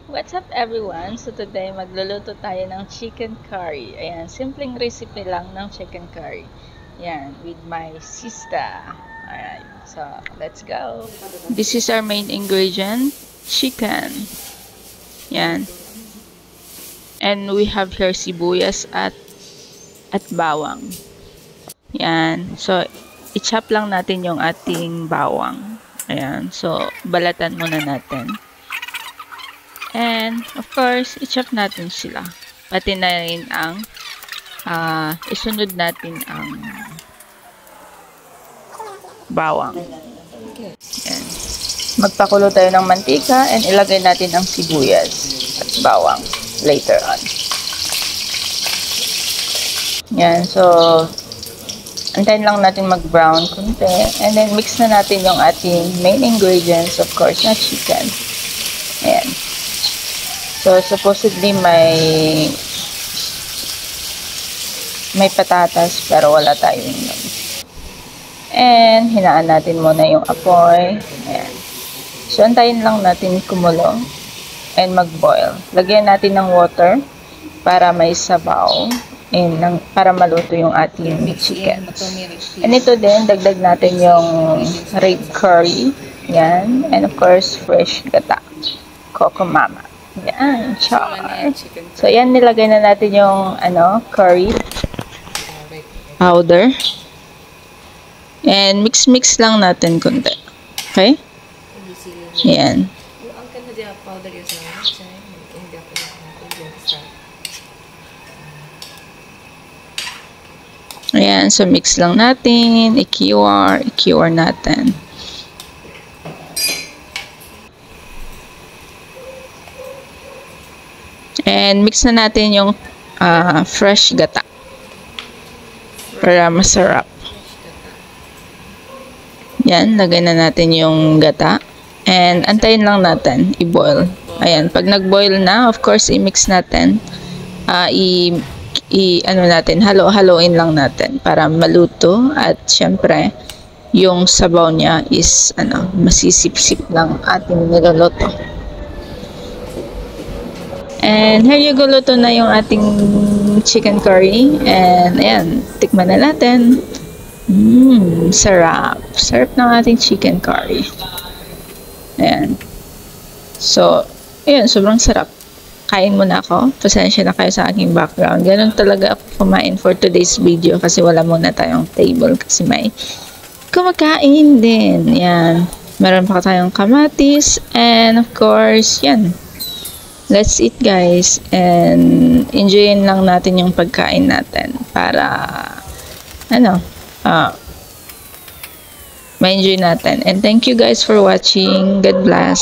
What's up everyone? So today magluluto tayo ng chicken curry. Ayan, simpleng recipe lang ng chicken curry. Ayan, with my sister. Alright, so let's go. This is our main ingredient, chicken. Ayan. And we have here sibuyas at bawang. Ayan, so i-chop lang natin yung ating bawang. Ayan, so balatan muna natin. And, of course, i-chop natin sila. Pati na rin ang isunod natin ang bawang. Yan. Magpakulo tayo ng mantika and ilagay natin ang sibuyas at bawang later on. Yan. So, antayin lang natin mag-brown konti. And then, mix na natin yung ating main ingredients, of course, na chicken. Ayan. So, supposedly may patatas pero wala tayong nun. And, hinaan natin muna yung apoy. Ayan. So, antayin lang natin kumulo and mag-boil. Lagyan natin ng water para may sabaw and para maluto yung ating chicken. And ito din, dagdag natin yung red curry. Yan. And of course, fresh gata. Coco Mama. Yan, char. So, yan, nilagay na natin yung, curry powder. And, mix-mix lang natin kunti. Okay? Yan. Ayan, so mix lang natin. I-cure natin. And mix na natin yung fresh gata para masarap. Yan, lagay na natin yung gata. And antayin lang natin i-boil. Ayan, pag nag-boil na, of course, i-mix natin. Halo-haloin lang natin para maluto. At syempre, yung sabaw niya is, masisip-sip lang ating niluluto. And here you go, luto na yung ating chicken curry. And ayan, tikman na natin. Sarap. Sarap ng ating chicken curry. Ayan. So, ayan, sobrang sarap. Kain muna ako. Pasensya na kayo sa aking background. Ganun talaga ako kumain for today's video kasi wala muna tayong table kasi may kumakain din. Ayan. Meron pa tayong kamatis. And of course, yan. Let's eat guys, and enjoyin lang natin yung pagkain natin para ma-enjoy natin. And thank you guys for watching. God bless.